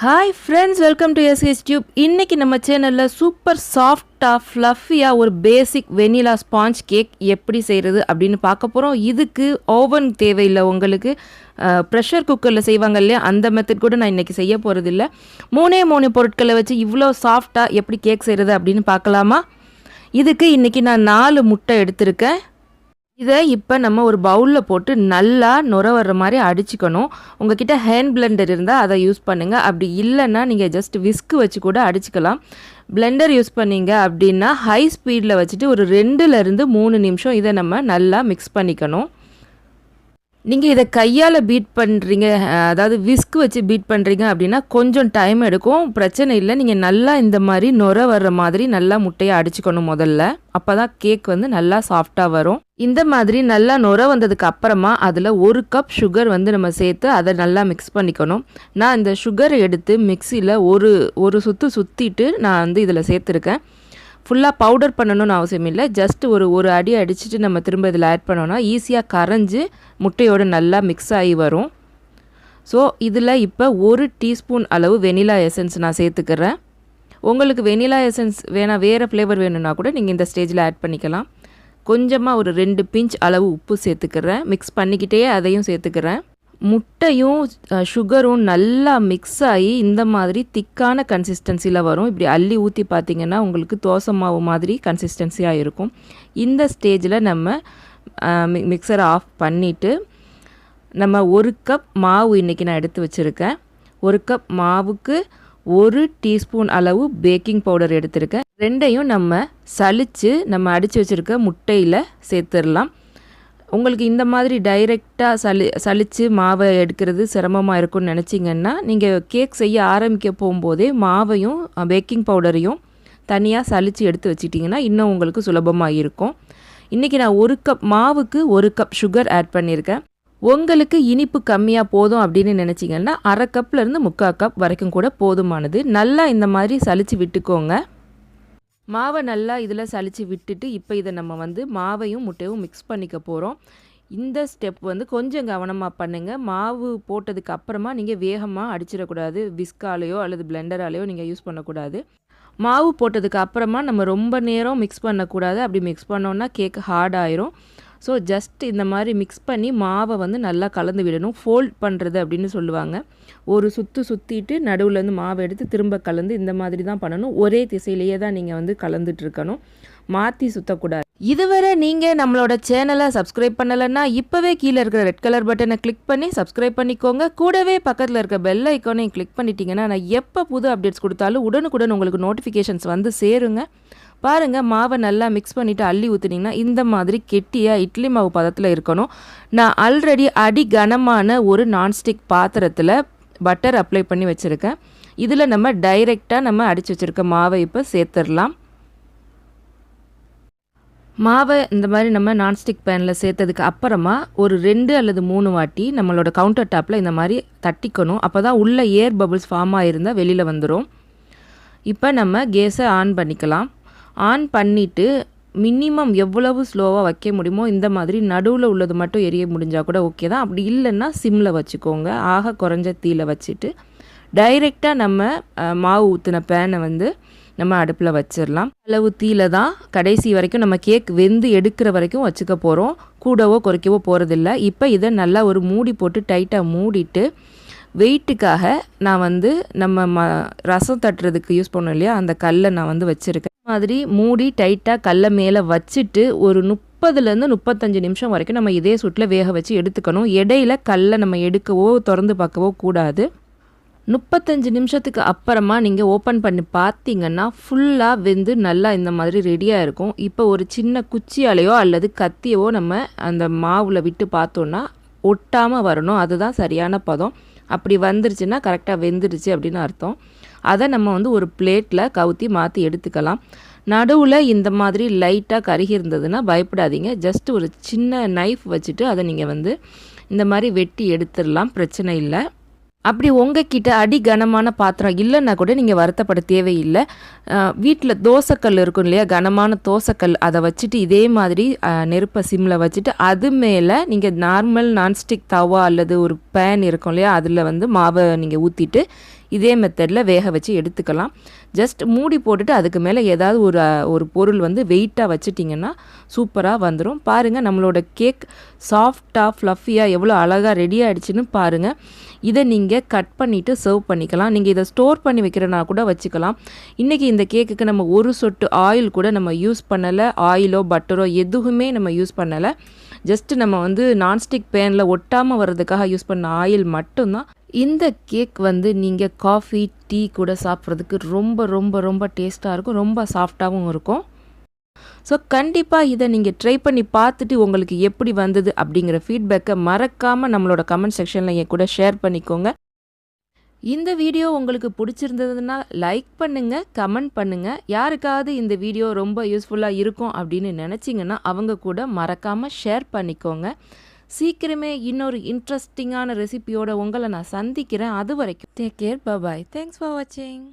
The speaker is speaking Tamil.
Hi friends, welcome to SH tube. இன்றைக்கி நம்ம சேனலில் சூப்பர் சாஃப்டாக ஃப்ளஃபியாக ஒரு பேசிக் வெனிலா ஸ்பாஞ்ச் கேக் எப்படி செய்கிறது அப்படின்னு பார்க்க போகிறோம். இதுக்கு ஓவன் தேவையில்லை. உங்களுக்கு ப்ரெஷர் குக்கரில் செய்வாங்க இல்லையா, அந்த மெத்தட் கூட நான் இன்றைக்கி செய்ய போகிறதில்ல. மூணு பொருட்களை வச்சு இவ்வளோ சாஃப்டாக எப்படி கேக் செய்கிறது அப்படின்னு பார்க்கலாமா? இதுக்கு இன்றைக்கி நான் 4 முட்டை எடுத்திருக்கேன். இதை இப்போ நம்ம ஒரு பவுலில் போட்டு நல்லா நுர வர்ற மாதிரி அடிச்சுக்கணும். உங்ககிட்ட ஹேண்ட் பிளெண்டர் இருந்தால் அதை யூஸ் பண்ணுங்கள். அப்படி இல்லைன்னா நீங்கள் ஜஸ்ட் விஸ்கு வச்சு கூட அடிச்சுக்கலாம். பிளெண்டர் யூஸ் பண்ணிங்க அப்படின்னா ஹை ஸ்பீடில் வச்சுட்டு ஒரு 2லேருந்து 3 நிமிஷம் இதை நம்ம நல்லா மிக்ஸ் பண்ணிக்கணும். நீங்கள் இதை கையால் பீட் பண்ணுறீங்க, அதாவது விஸ்கு வச்சு பீட் பண்ணுறீங்க அப்படின்னா கொஞ்சம் டைம் எடுக்கும். பிரச்சனை இல்லை. நீங்கள் நல்லா இந்த மாதிரி நுர வர்ற மாதிரி நல்லா முட்டையை அடிச்சுக்கணும் முதல்ல. அப்போ தான் கேக் வந்து நல்லா சாஃப்டாக வரும். இந்த மாதிரி நல்லா நுர வந்ததுக்கு அப்புறமா அதில் 1 கப் சுகர் வந்து நம்ம சேர்த்து அதை நல்லா மிக்ஸ் பண்ணிக்கணும். நான் இந்த சுகரை எடுத்து மிக்சியில் ஒரு சுற்றிட்டு நான் வந்து இதில் சேர்த்துருக்கேன். ஃபுல்லாக பவுடர் பண்ணணும்னு அவசியம் இல்லை. ஜஸ்ட் ஒரு அடி அடிச்சுட்டு நம்ம திரும்ப இதில் ஆட் பண்ணோன்னா ஈஸியாக கரைஞ்சி முட்டையோடு நல்லா மிக்ஸ் ஆகி வரும். ஸோ இதில் இப்போ 1 டீஸ்பூன் அளவு வெனிலா எசன்ஸ் நான் சேர்த்துக்கிறேன். உங்களுக்கு வெனிலா எசன்ஸ் வேறு ஃப்ளேவர் வேணும்னா கூட நீங்கள் இந்த ஸ்டேஜில் ஆட் பண்ணிக்கலாம். கொஞ்சமாக ஒரு 2 பிஞ்ச் அளவு உப்பு சேர்த்துக்கிறேன். மிக்ஸ் பண்ணிக்கிட்டே அதையும் சேர்த்துக்கிறேன். முட்டையும் சுகரும் நல்லா மிக்ஸ் ஆகி இந்த மாதிரி திக்கான கன்சிஸ்டன்சியில் வரும். இப்படி அள்ளி ஊற்றி பார்த்திங்கன்னா உங்களுக்கு தோசை மாவு மாதிரி கன்சிஸ்டன்சியாக இருக்கும். இந்த ஸ்டேஜில் நம்ம மிக்சரை ஆஃப் பண்ணிவிட்டு நம்ம 1 கப் மாவு இன்றைக்கி நான் எடுத்து வச்சுருக்கேன். 1 கப் மாவுக்கு 1 டீஸ்பூன் அளவு பேக்கிங் பவுடர் எடுத்திருக்கேன். ரெண்டையும் நம்ம சலித்து நம்ம அடித்து வச்சுருக்க முட்டையில் சேர்த்துடலாம். உங்களுக்கு இந்த மாதிரி டைரெக்டாக சலித்து மாவை எடுக்கிறது சிரமமாக இருக்கும்னு நினச்சிங்கன்னா நீங்கள் கேக் செய்ய ஆரம்பிக்க போகும்போதே மாவையும் பேக்கிங் பவுடரையும் தனியாக சலித்து எடுத்து வச்சிட்டிங்கன்னா இன்னும் உங்களுக்கு சுலபமாக இருக்கும். இன்றைக்கி நான் 1 கப் மாவுக்கு 1 கப் சுகர் ஆட் பண்ணியிருக்கேன். உங்களுக்கு இனிப்பு கம்மியாக போதும் அப்படின்னு நினச்சிங்கன்னா 1/2 கப்லேருந்து 3/4 கப் வரைக்கும் கூட போதுமானது. நல்லா இந்த மாதிரி சலித்து விட்டுக்கோங்க. மாவை நல்லா இதில் சலித்து விட்டுட்டு இப்போ இதை நம்ம வந்து மாவையும் முட்டையும் மிக்ஸ் பண்ணிக்க போகிறோம். இந்த ஸ்டெப் வந்து கொஞ்சம் கவனமாக பண்ணுங்கள். மாவு போட்டதுக்கு அப்புறமா நீங்கள் வேகமாக அடிச்சிடக்கூடாது. விஸ்காலேயோ அல்லது பிளெண்டராலேயோ நீங்கள் யூஸ் பண்ணக்கூடாது. மாவு போட்டதுக்கு அப்புறமா நம்ம ரொம்ப நேரம் மிக்ஸ் பண்ணக்கூடாது. அப்படி மிக்ஸ் பண்ணோன்னா கேக் ஹார்ட் ஆயிரும். ஸோ ஜஸ்ட் இந்த மாதிரி மிக்ஸ் பண்ணி மாவை வந்து நல்லா கலந்து விடணும். ஃபோல்ட் பண்ணுறது அப்படின்னு சொல்லுவாங்க. ஒரு சுற்றிட்டு நடுவுலேருந்து மாவை எடுத்து திரும்ப கலந்து இந்த மாதிரி தான் பண்ணணும். ஒரே திசையிலேயே தான் நீங்கள் வந்து கலந்துட்டு இருக்கணும். மாற்றி சுற்றக்கூடாது. இதுவரை நீங்கள் நம்மளோட சேனலை சப்ஸ்கிரைப் பண்ணலைன்னா இப்போவே கீழே இருக்கிற ரெட் கலர் பட்டனை கிளிக் பண்ணி சப்ஸ்கிரைப் பண்ணிக்கோங்க. கூடவே பக்கத்தில் இருக்க பெல் ஐக்கானையும் கிளிக் பண்ணிட்டீங்கன்னா நான் எப்போ புது அப்டேட்ஸ் கொடுத்தாலும் உடனுக்குடன் உங்களுக்கு நோட்டிஃபிகேஷன்ஸ் வந்து சேருங்க. பாருங்கள், மாவை நல்லா மிக்ஸ் பண்ணிவிட்டு அள்ளி ஊற்றுனீங்கன்னா இந்த மாதிரி கெட்டியாக இட்லி மாவு பதத்தில் இருக்கணும். நான் ஆல்ரெடி அடி கனமான ஒரு நான்ஸ்டிக் பாத்திரத்தில் பட்டர் அப்ளை பண்ணி வச்சுருக்கேன். இதில் நம்ம டைரெக்டாக நம்ம அடித்து வச்சுருக்க மாவை இப்போ சேர்த்துடலாம். மாவை இந்த மாதிரி நம்ம நான்ஸ்டிக் பேனில் சேர்த்ததுக்கு அப்புறமா ஒரு 2 அல்லது 3 வாட்டி நம்மளோட கவுண்டர் டாப்பில் இந்த மாதிரி தட்டிக்கணும். அப்போ தான் உள்ள ஏர் பபிள்ஸ் ஃபார்ம் ஆகிருந்தால் வெளியில் வந்துடும். இப்போ நம்ம கேஸை ஆன் பண்ணிக்கலாம். ஆன் பண்ணிவிட்டு மினிமம் எவ்வளவு ஸ்லோவாக வைக்க முடியுமோ இந்த மாதிரி நடுவில் உள்ளது மட்டும் எரிய முடிஞ்சால் கூட ஓகே தான். அப்படி இல்லைன்னா சிம்மில் வச்சுக்கோங்க. ஆக குறைஞ்ச தீயில் வச்சுட்டு டைரெக்டாக நம்ம மாவு ஊற்றின பேனை வந்து நம்ம அடுப்பில் வச்சிடலாம். அளவு தீயில தான் கடைசி வரைக்கும் நம்ம கேக் வெந்து எடுக்கிற வரைக்கும் வச்சுக்க போகிறோம். கூடவோ குறைக்கவோ போகிறதில்ல. இப்போ இதை நல்லா ஒரு மூடி போட்டு டைட்டாக மூடிட்டு வெயிட்டுக்காக நான் வந்து நம்ம ரசம் தட்டுறதுக்கு யூஸ் பண்ணோம் இல்லையா, அந்த கல்லை நான் வந்து வச்சுருக்கேன். மாதிரி மூடி டைட்டாக கல்லை மேலே வச்சுட்டு ஒரு 30லேருந்து 35 நிமிஷம் வரைக்கும் நம்ம இதே சூட்டில் வேக வச்சு எடுத்துக்கணும். இடையில கல்லை நம்ம எடுக்கவோ திறந்து பார்க்கவோ கூடாது. 35 நிமிஷத்துக்கு அப்புறமா நீங்கள் ஓப்பன் பண்ணி பார்த்தீங்கன்னா ஃபுல்லாக வெந்து நல்லா இந்த மாதிரி ரெடியாக இருக்கும். இப்போ ஒரு சின்ன குச்சியாலையோ அல்லது கத்தியவோ நம்ம அந்த மாவில் விட்டு பார்த்தோன்னா ஒட்டாமல் வரணும். அதுதான் சரியான பதம். அப்படி வந்துருச்சுன்னா கரெக்டாக வெந்துருச்சு அப்படின்னு அர்த்தம். அதை நம்ம வந்து ஒரு பிளேட்டில் கவுத்தி மாற்றி எடுத்துக்கலாம். நடுவில் இந்த மாதிரி லைட்டாக கருகி இருந்ததுன்னா பயப்படாதீங்க. ஜஸ்ட் ஒரு சின்ன நைஃப் வச்சுட்டு அதை நீங்கள் வந்து இந்த மாதிரி வெட்டி எடுத்துடலாம். பிரச்சனை இல்லை. அப்படி உங்ககிட்ட அடி கனமான பாத்திரம் இல்லைன்னா கூட நீங்கள் வருத்தப்பட தேவையில்லை. வீட்டில் தோசைக்கல் இருக்கும் இல்லையா, கனமான தோசைக்கல், அதை வச்சுட்டு இதே மாதிரி நெருப்பை சிம்மில் வச்சுட்டு அது மேலே நீங்கள் நார்மல் நான்ஸ்டிக் தவா அல்லது ஒரு பேன் இருக்கும் இல்லையா, அதில் வந்து மாவை நீங்கள் ஊற்றிட்டு இதே மெத்தடில் வேக வச்சு எடுத்துக்கலாம். ஜஸ்ட் மூடி போட்டுட்டு அதுக்கு மேலே ஏதாவது ஒரு பொருள் வந்து வெயிட்டாக வச்சுட்டிங்கன்னா சூப்பராக வந்துடும். பாருங்கள் நம்மளோட கேக் சாஃப்டாக ஃப்ளஃபியாக எவ்வளோ அழகாக ரெடி ஆகிடுச்சின்னு பாருங்கள். இதை நீங்கள் கட் பண்ணிவிட்டு சர்வ் பண்ணிக்கலாம். நீங்கள் இதை ஸ்டோர் பண்ணி வைக்கிறனா கூட வச்சுக்கலாம். இன்றைக்கி இந்த கேக்குக்கு நம்ம ஒரு சொட்டு ஆயில் கூட நம்ம யூஸ் பண்ணலை. ஆயிலோ பட்டரோ எதுவுமே நம்ம யூஸ் பண்ணலை. ஜஸ்ட்டு நம்ம வந்து நான்ஸ்டிக் பேனில் ஒட்டாமல் வர்றதுக்காக யூஸ் பண்ண ஆயில் மட்டும்தான். இந்த கேக் வந்து நீங்கள் காஃபி டீ கூட சாப்பிட்றதுக்கு ரொம்ப ரொம்ப ரொம்ப டேஸ்ட்டாக இருக்கும், ரொம்ப சாஃப்டாகவும் இருக்கும். ஸோ கண்டிப்பாக இதை நீங்கள் ட்ரை பண்ணி பார்த்துட்டு உங்களுக்கு எப்படி வந்தது அப்படிங்கிற ஃபீட்பேக்கை மறக்காமல் நம்மளோட கமெண்ட் செக்ஷனில் என் கூட ஷேர் பண்ணிக்கோங்க. இந்த வீடியோ உங்களுக்கு பிடிச்சிருந்ததுன்னா லைக் பண்ணுங்கள், கமெண்ட் பண்ணுங்கள். யாருக்காவது இந்த வீடியோ ரொம்ப யூஸ்ஃபுல்லாக இருக்கும் அப்படின்னு நினச்சிங்கன்னா அவங்க கூட மறக்காமல் ஷேர் பண்ணிக்கோங்க. சீக்கிரமே இன்னொரு இன்ட்ரெஸ்டிங்கான ரெசிபியோட உங்களை நான் சந்திக்கிறேன். அது வரைக்கும் take care, bye bye. Thanks for வாட்சிங்.